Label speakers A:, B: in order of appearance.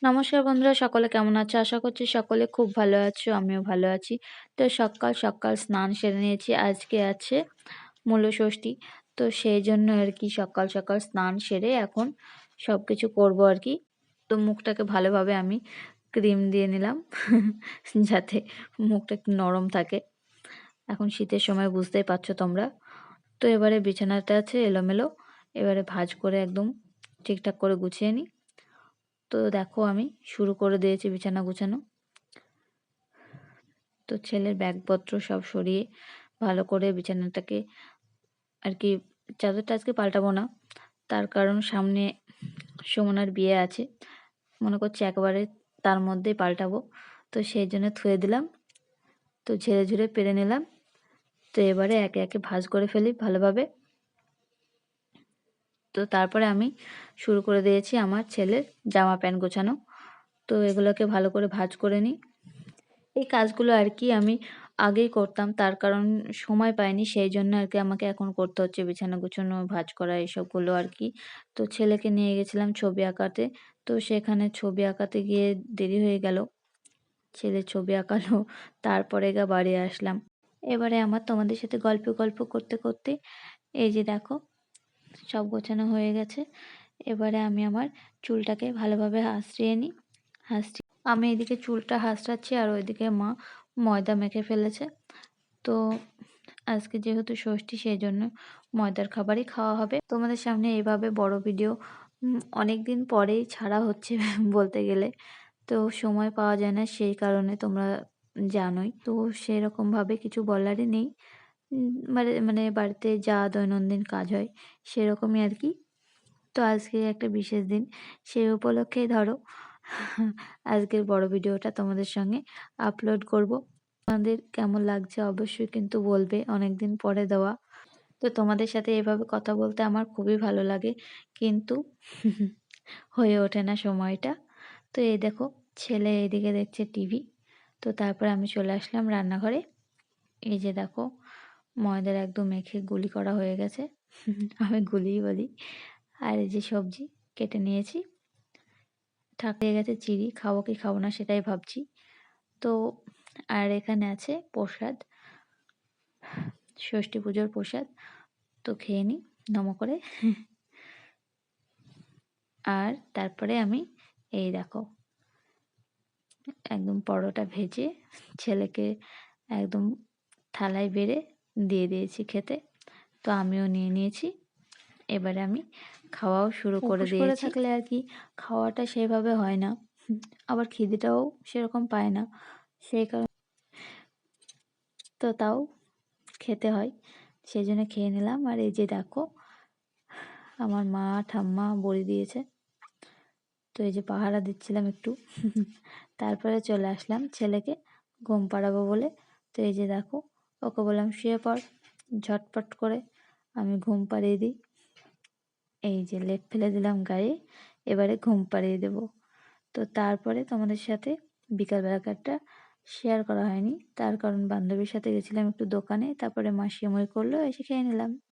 A: নমস্কার বন্ধুরা, সকলে কেমন আছো? আশা করছি সকলে খুব ভালো আছো, আমিও ভালো আছি। তো সকাল সকাল স্নান সেরে নিয়েছি। আজকে আছে মূলষষ্ঠী। তো সেই জন্য আর কি সকাল সকাল স্নান সেরে এখন সব কিছু করবো আর কি। তো মুখটাকে ভালোভাবে আমি ক্রিম দিয়ে নিলাম যাতে মুখটা একটু নরম থাকে। এখন শীতের সময় বুঝতেই পারছো তোমরা। তো এবারে বিছানাটা আছে এলোমেলো, এবারে ভাঁজ করে একদম ঠিকঠাক করে গুছিয়ে নিই। তো দেখো আমি শুরু করে দিয়েছি বিছানা গুছানো। তো ছেলের ব্যাগপত্র সব সরিয়ে ভালো করে বিছানাটাকে আর কি, চাদরটা আজকে পাল্টাবো না, তার কারণ সামনে সুমনার বিয়ে আছে, মনে করছি একবারে তার মধ্যেই পাল্টাবো। তো সেই জন্য থুয়ে দিলাম, তো ঝেড়ে ঝুড়ে পেরে নিলাম। তো এবারে একে একে ভাঁজ করে ফেলি ভালোভাবে। তো তারপরে আমি শুরু করে দিয়েছি আমার ছেলের জামা প্যান্ট গোছানো। তো এগুলোকে ভালো করে ভাঁজ করে নিই। এই কাজগুলো আর কি আমি আগেই করতাম, তার কারণ সময় পাইনি, সেই জন্য আর কি আমাকে এখন করতে হচ্ছে বিছানা গুছানো, ভাঁজ করা এইসবগুলো আর কি। তো ছেলেকে নিয়ে গেছিলাম ছবি আঁকাতে। তো সেখানে ছবি আঁকাতে গিয়ে দেরি হয়ে গেল, ছেলে ছবি আঁকালো, তারপরে বাড়ি আসলাম। এবারে আমার তোমাদের সাথে গল্প গল্প করতে করতে এই যে দেখো সব গোছানো হয়ে গেছে। এবারে আমি আমার চুলটাকে ভালোভাবে আঁচড়িয়ে নিই। আমি এদিকে চুলটা হাঁচড়াচ্ছি আর ওইদিকে মা ময়দা মেখে ফেলেছে। তো আজকে যেহেতু ষষ্ঠী, সেই জন্য ময়দার খাবারই খাওয়া হবে। তোমাদের সামনে এইভাবে বড় ভিডিও অনেক দিন পরেই ছাড়া হচ্ছে বলতে গেলে। তো সময় পাওয়া যায় না, সেই কারণে তোমরা জানোই। তো সেরকমভাবে কিছু বলারই নেই। মানে মানে বাড়িতে যা দৈনন্দিন কাজ হয় সেরকমই আর কি। তো আজকে একটা বিশেষ দিন, সেই উপলক্ষেই ধরো আজকের বড় ভিডিওটা তোমাদের সঙ্গে আপলোড করব। তোমাদের কেমন লাগছে অবশ্যই কিন্তু বলবে, অনেক দিন পরে দেওয়া। তো তোমাদের সাথে এভাবে কথা বলতে আমার খুবই ভালো লাগে, কিন্তু হয়ে ওঠে না সময়টা। তো এই দেখো ছেলে এইদিকে দেখছে টিভি। তো তারপর আমি চলে আসলাম রান্নাঘরে। এই যে দেখো ময়দার একদম মেখে গুলি করা হয়ে গেছে, আমি গুলিই বলি। আর এই যে সবজি কেটে নিয়েছি, ঠাকুর গেছে চিড়ি, খাবো কি খাবো না সেটাই ভাবছি। তো আর এখানে আছে প্রসাদ, ষষ্ঠী পুজোর প্রসাদ। তো খেয়ে নিই নম করে। আর তারপরে আমি এই দেখো একদম পরোটা ভেজে ছেলেকে একদম থালায় বেড়ে দিয়ে দিয়েছি খেতে। তো আমিও নিয়ে নিয়েছি। এবারে আমি খাওয়াও শুরু করে দিয়েছি। থাকলে আর কি খাওয়াটা সেভাবে হয় না, আবার খিদেটাও সেরকম পায় না, সেই কারণে তো তাও খেতে হয়, সেই জন্য খেয়ে নিলাম। আর এই যে দেখো আমার মা ঠাম্মা বড়ি দিয়েছে, তো এই যে পাহারা দিচ্ছিলাম একটু। তারপরে চলে আসলাম ছেলেকে ঘুম পাড়াবো বলে। তো এই যে দেখো ওকে বললাম শুয়ে পড়, ঝটপট করে আমি ঘুম পাড়িয়ে দিই। এই যে লেপ ফেলে দিলাম গায়ে, এবারে ঘুম পাড়িয়ে দেব। তো তারপরে তোমাদের সাথে বিকালবেলাকারটা শেয়ার করা হয়নি, তার কারণ বান্ধবীর সাথে গেছিলাম একটু দোকানে, তারপরে মাসি আমই করলো, এসে খেয়ে নিলাম।